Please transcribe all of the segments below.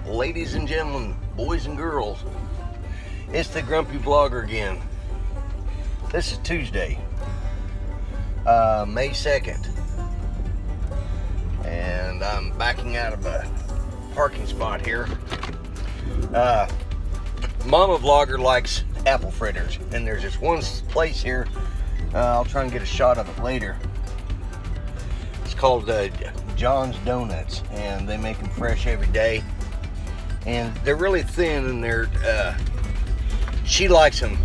ladies and gentlemen, boys and girls. It's the Grumpy Vlogger again. This is Tuesday, May 2nd. And I'm backing out of a parking spot here. Mama Vlogger likes apple fritters. And there's this one place here. I'll try and get a shot of it later. It's called John's Donuts, and they make them fresh every day, and they're really thin, and she likes them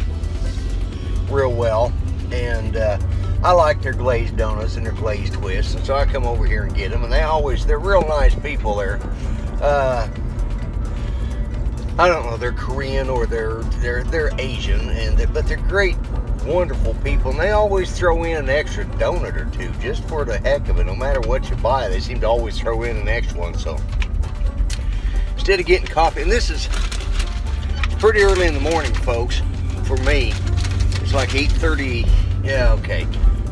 real well, and I like their glazed donuts and their glazed twists, and so I come over here and get them, and they're real nice people there. I don't know, they're Korean or they're Asian, but they're great, wonderful people, and they always throw in an extra donut or two just for the heck of it. No matter what you buy, they seem to always throw in an extra one. So instead of getting coffee, and this is pretty early in the morning, folks, for me. It's like 8:30. Yeah, okay,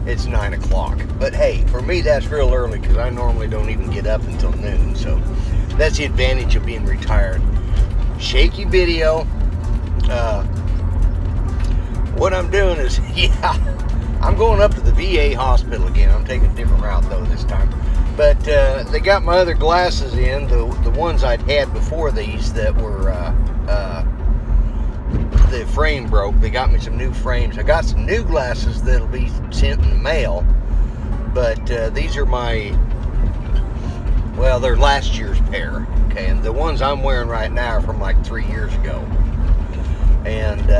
it's 9 o'clock, but hey, for me that's real early because I normally don't even get up until noon. So that's the advantage of being retired. Shaky video. What I'm doing is, I'm going up to the VA hospital again. I'm taking a different route though this time. But they got my other glasses in, the ones I'd had before these that were, the frame broke. They got me some new frames. I got some new glasses that'll be sent in the mail. But these are they're last year's pair. Okay, and the ones I'm wearing right now are from like 3 years ago. And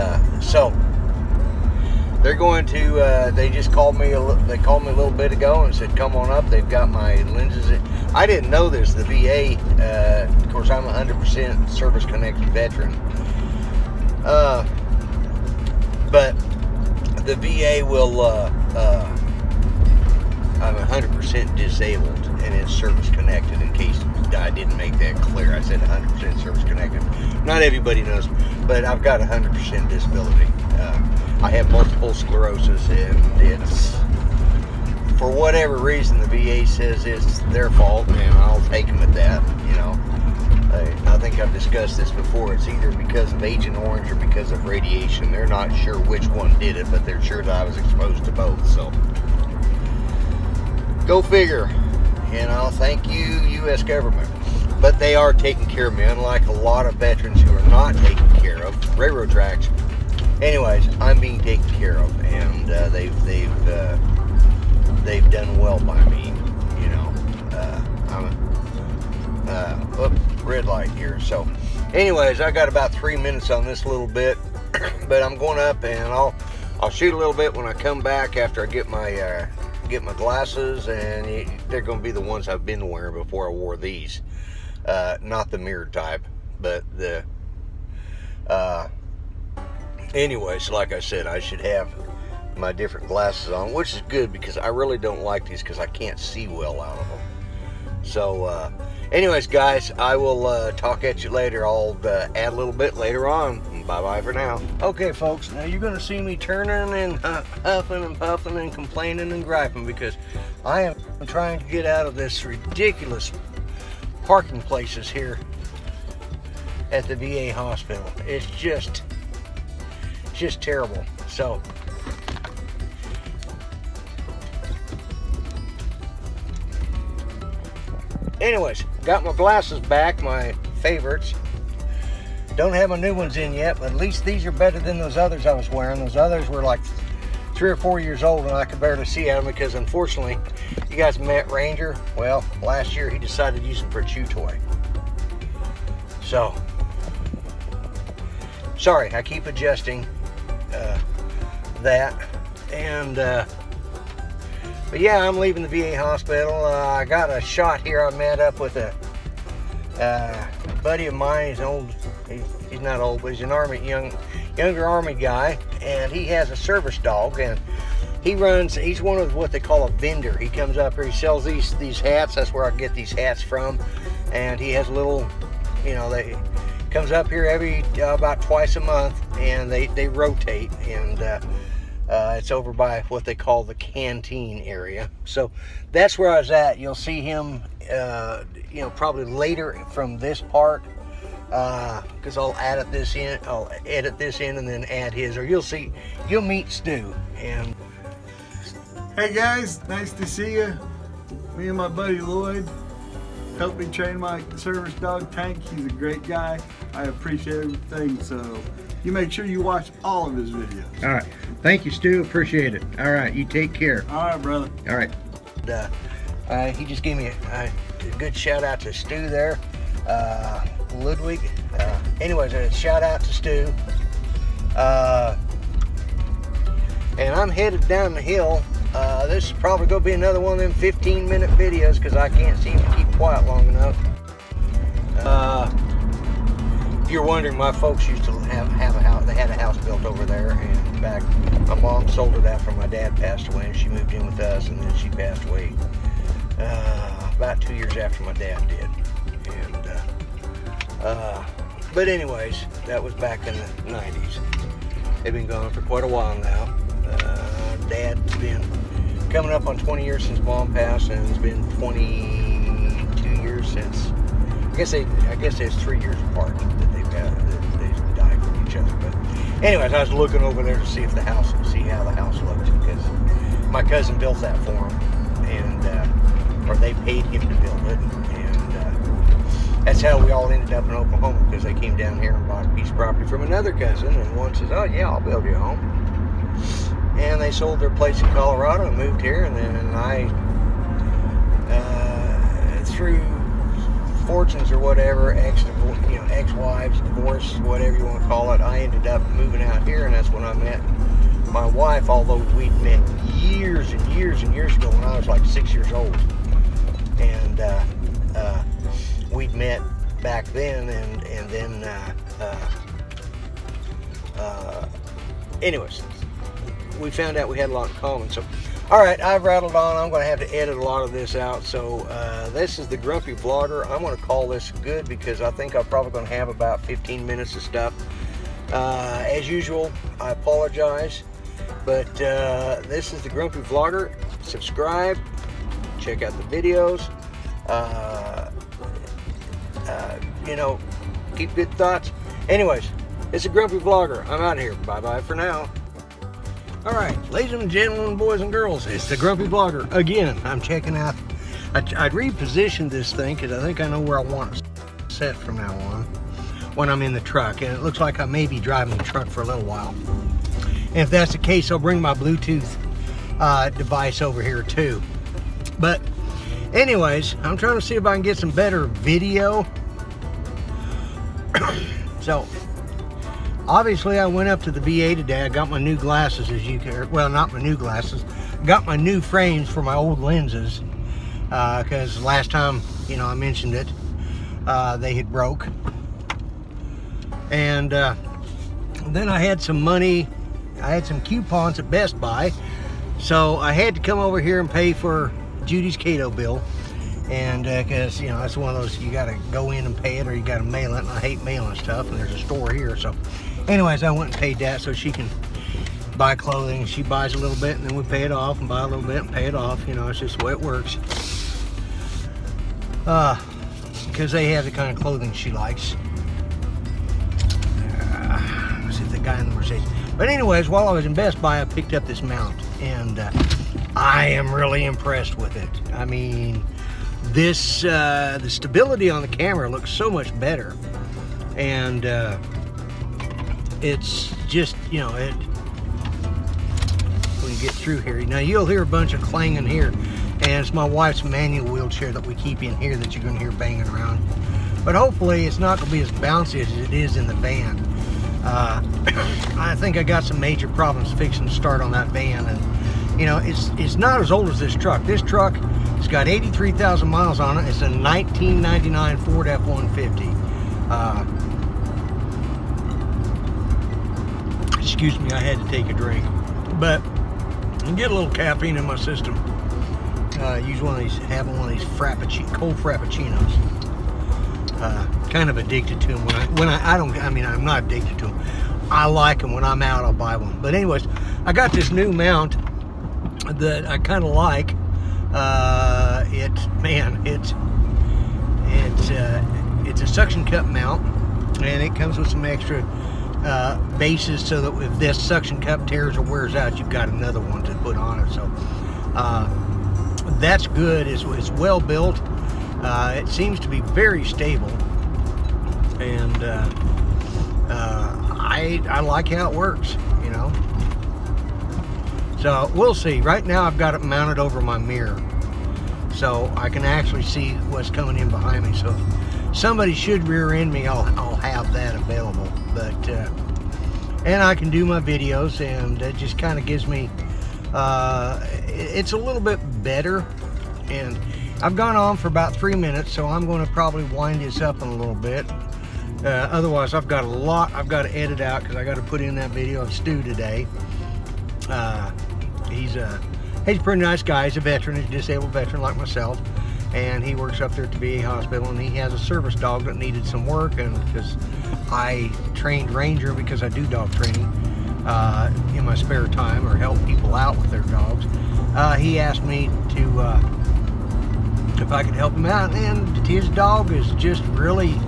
so they're going to, they just called me, they called me a little bit ago and said, come on up. They've got my lenses in. I didn't know this, the VA, of course, I'm a 100% service-connected veteran. But the VA will, I'm 100% disabled and it's service-connected, in case I didn't make that clear. I said 100% service-connected. Not everybody knows, but I've got 100% disability. I have multiple sclerosis, and it's, for whatever reason, the VA says it's their fault, and I'll take them at that. You know, I think I've discussed this before. It's either because of Agent Orange or because of radiation. They're not sure which one did it, but they're sure that I was exposed to both. So, go figure. You know, thank you, U.S. government. But they are taking care of me, unlike a lot of veterans who are not taken care of. Railroad tracks. Anyways, I'm being taken care of, and they've done well by me. You know, red light here. So, anyways, I got about 3 minutes on this little bit, but I'm going up, and I'll shoot a little bit when I come back after I get my glasses, and they're going to be the ones I've been wearing before I wore these. Not the mirror type, but the anyways, like I said, I should have my different glasses on, which is good because I really don't like these because I can't see well out of them. So anyways, guys, I will talk at you later. I'll add a little bit later on. Bye bye for now. Okay, folks, now you're going to see me turning and huffing and puffing and complaining and griping because I am trying to get out of this ridiculous parking places here at the VA hospital. It's just terrible. So anyways, got my glasses back, my favorites. Don't have my new ones in yet, but at least these are better than those others I was wearing. Those others were like 3 or 4 years old, and I could barely see out of them because, unfortunately, you guys met Ranger. Well, last year he decided to use them for a chew toy. So, sorry, I keep adjusting that. And, but yeah, I'm leaving the VA hospital. I got a shot here. I met up with a buddy of mine. He's old. He's not old, but he's an younger Army guy, and he has a service dog, and he's one of what they call a vendor. He comes up here, he sells these hats. That's where I get these hats from. And he has a little, you know, they comes up here every about twice a month, and they rotate, and it's over by what they call the canteen area. So that's where I was at. You'll see him, you know, probably later from this part because I'll edit this in, and then add his, or you'll meet Stu. And hey guys, nice to see you. Me and my buddy Lloyd helped me train my service dog Tank. He's a great guy. I appreciate everything, so you make sure you watch all of his videos. All right, thank you, Stu. Appreciate it. All right, you take care. All right, brother. All right. He just gave me a good shout out to Stu there, Ludwig. Anyways, a shout out to Stu. And I'm headed down the hill. This is probably going to be another one of them 15-minute videos because I can't seem to keep quiet long enough. If you're wondering, my folks used to have a house. They had a house built over there, and in fact, my mom sold it after my dad passed away, and she moved in with us, and then she passed away about 2 years after my dad did. And but anyways, that was back in the 90s. They've been gone for quite a while now. Dad's been coming up on 20 years since Mom passed, and it's been 22 years since. I guess it's 3 years apart that they died from each other. But anyways, I was looking over there to see how the house looked, because my cousin built that for him, and or they paid him to build it, and that's how we all ended up in Oklahoma, because they came down here and bought a piece of property from another cousin, and one says, "Oh yeah, I'll build you a home." And they sold their place in Colorado and moved here, and then I, through fortunes or whatever, ex-wives, divorce, whatever you want to call it, I ended up moving out here, and that's when I met my wife, although we'd met years and years and years ago when I was like 6 years old. And we'd met back then, and then anyways, we found out we had a lot in common. So, all right, I've rattled on. I'm going to have to edit a lot of this out. So this is the Grumpy Vlogger. I'm going to call this good because I think I'm probably going to have about 15 minutes of stuff. As usual, I apologize, but this is the Grumpy Vlogger. Subscribe, check out the videos. Keep good thoughts. Anyways, it's a Grumpy Vlogger. I'm out of here. Bye-bye for now. All right, ladies and gentlemen, boys and girls, it's the Grumpy Vlogger. Again, I'm checking out. I'd repositioned this thing because I think I know where I want it set from now on when I'm in the truck. And it looks like I may be driving the truck for a little while. And if that's the case, I'll bring my Bluetooth device over here too. But anyways, I'm trying to see if I can get some better video. So, obviously, I went up to the VA today. I got my new glasses, as you can, well, not my new glasses. Got my new frames for my old lenses, because last time, I mentioned it, they had broke. And then I had some money. I had some coupons at Best Buy, so I had to come over here and pay for Judy's Cato bill. And because that's one of those, you got to go in and pay it, or you got to mail it, and I hate mailing stuff, and there's a store here. So anyways, I went and paid that so she can buy clothing. She buys a little bit, and then we pay it off, and buy a little bit and pay it off. It's just the way it works, because they have the kind of clothing she likes. Let's see if the guy in the Mercedes. But anyways, while I was in Best Buy, I picked up this mount, and I am really impressed with it. I mean, this the stability on the camera looks so much better, and it's just, when you get through here, now you'll hear a bunch of clanging here, and it's my wife's manual wheelchair that we keep in here that you're going to hear banging around. But hopefully it's not going to be as bouncy as it is in the van. I think I got some major problems fixing to start on that van, and it's not as old as this truck. This truck has got 83,000 miles on it. It's a 1999 Ford F-150. Excuse me, I had to take a drink, but I get a little caffeine in my system. Use one of these, having one of these cold frappuccinos. Kind of addicted to them. I'm not addicted to them. I like them. When I'm out, I'll buy one. But anyways, I got this new mount that I kind of like. It's a suction cup mount. and it comes with some extra bases so that if this suction cup tears or wears out, you've got another one to put on it. So that's good. It's well built. It seems to be very stable, and I like how it works, you know. So we'll see. Right now I've got it mounted over my mirror, so I can actually see what's coming in behind me. So if somebody should rear end me, I'll have that available. But and I can do my videos, and it just kind of gives me it's a little bit better. And I've gone on for about 3 minutes, so I'm going to probably wind this up in a little bit. Otherwise, I've got a lot I've got to edit out, because I got to put in that video of Stu today. He's a pretty nice guy. He's a veteran. He's a disabled veteran like myself, and he works up there at the VA hospital, and he has a service dog that needed some work. And because I trained Ranger, because I do dog training in my spare time, or help people out with their dogs, he asked me to if I could help him out. And his dog is just really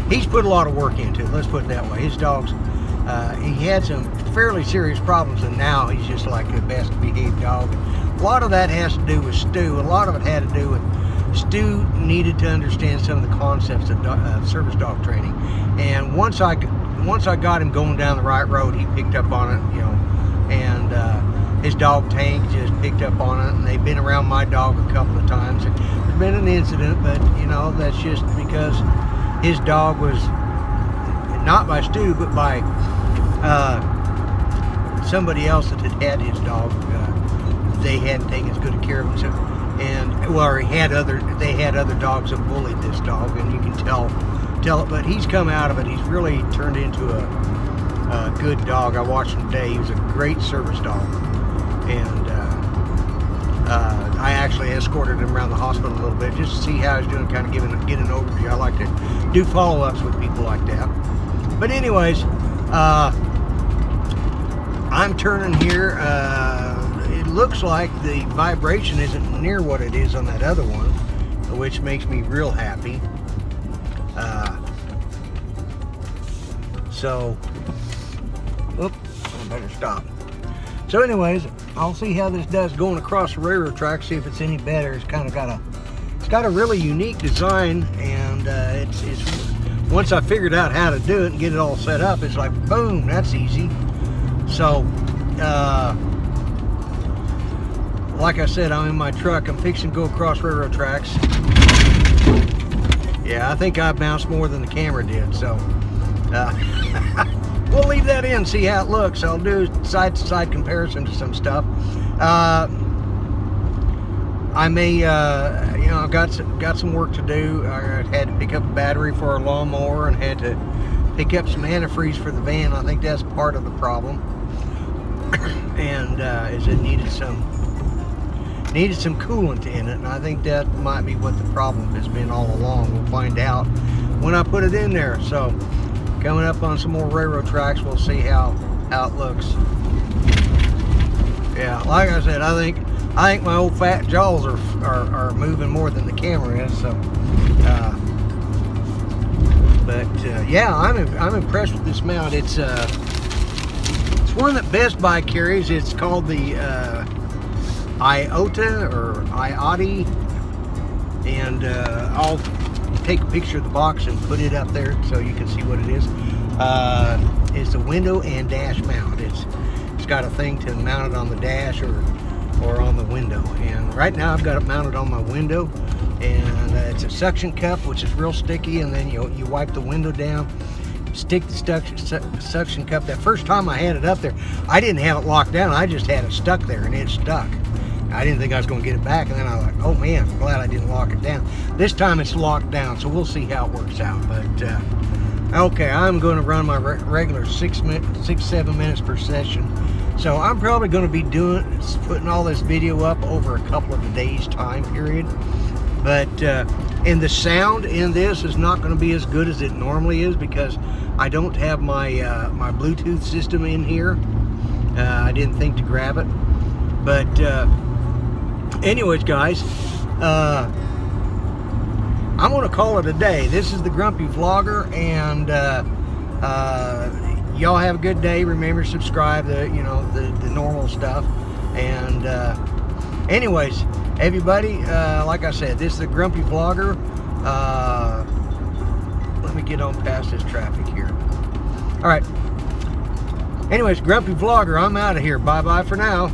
he's put a lot of work into it, let's put it that way. His dog's he had some fairly serious problems, and now he's just like the best behaved dog. A lot of that has to do with Stu. A lot of it had to do with Stu needed to understand some of the concepts of service dog training. And once I got him going down the right road, he picked up on it, you know. And his dog Tank just picked up on it, and they've been around my dog a couple of times. There's been an incident, but you know, that's just because his dog was not by Stu, but by somebody else that had his dog. They hadn't taken as good a care of him, so, and well, they had other dogs that bullied this dog, and you can tell it. But he's come out of it. He's really turned into a good dog. I watched him today. He was a great service dog, and I actually escorted him around the hospital a little bit just to see how he's doing, kind of get an overview. I like to do follow-ups with people like that. But anyways, I'm turning here. It looks like the vibration isn't near what it is on that other one, which makes me real happy. So, I better stop. So anyways, I'll see how this does going across the railroad track, see if it's any better. It's kind of got a really unique design, and it's once I figured out how to do it and get it all set up, it's like, boom, that's easy. So, like I said, I'm in my truck. I'm fixing to go across railroad tracks. Yeah, I think I bounced more than the camera did, so we'll leave that in, see how it looks. I'll do side-to-side comparison to some stuff. I may, you know, I've got some work to do. I had to pick up a battery for a lawnmower and had to pick up some antifreeze for the van. I think that's part of the problem, and is it needed some coolant in it, and I think that might be what the problem has been all along. We'll find out when I put it in there. So coming up on some more railroad tracks, we'll see how it looks. Yeah, like I said, I think my old fat jaws are moving more than the camera is. So yeah, I'm impressed with this mount. It's one that Best Buy carries. It's called the IOTA or IOTI, and I'll take a picture of the box and put it up there so you can see what it is. It's a window and dash mount. It's got a thing to mount it on the dash or on the window, and right now I've got it mounted on my window, and it's a suction cup, which is real sticky, and then you wipe the window down, stick the suction cup. That first time I had it up there, I didn't have it locked down. I just had it stuck there, and it stuck. I didn't think I was going to get it back, and then I was like, oh man, I'm glad I didn't lock it down. This time it's locked down, so we'll see how it works out. But okay, I'm going to run my regular 6-7 minutes per session. So I'm probably going to be putting all this video up over a couple of days time period. But and the sound in this is not going to be as good as it normally is, because I don't have my my Bluetooth system in here. I didn't think to grab it. But anyways, guys, I'm gonna call it a day. This is the Grumpy Vlogger, and y'all have a good day. Remember to subscribe, the normal stuff. And anyways, everybody, like I said, this is the Grumpy Vlogger. Let me get on past this traffic here. All right. Anyways, Grumpy Vlogger, I'm out of here. Bye-bye for now.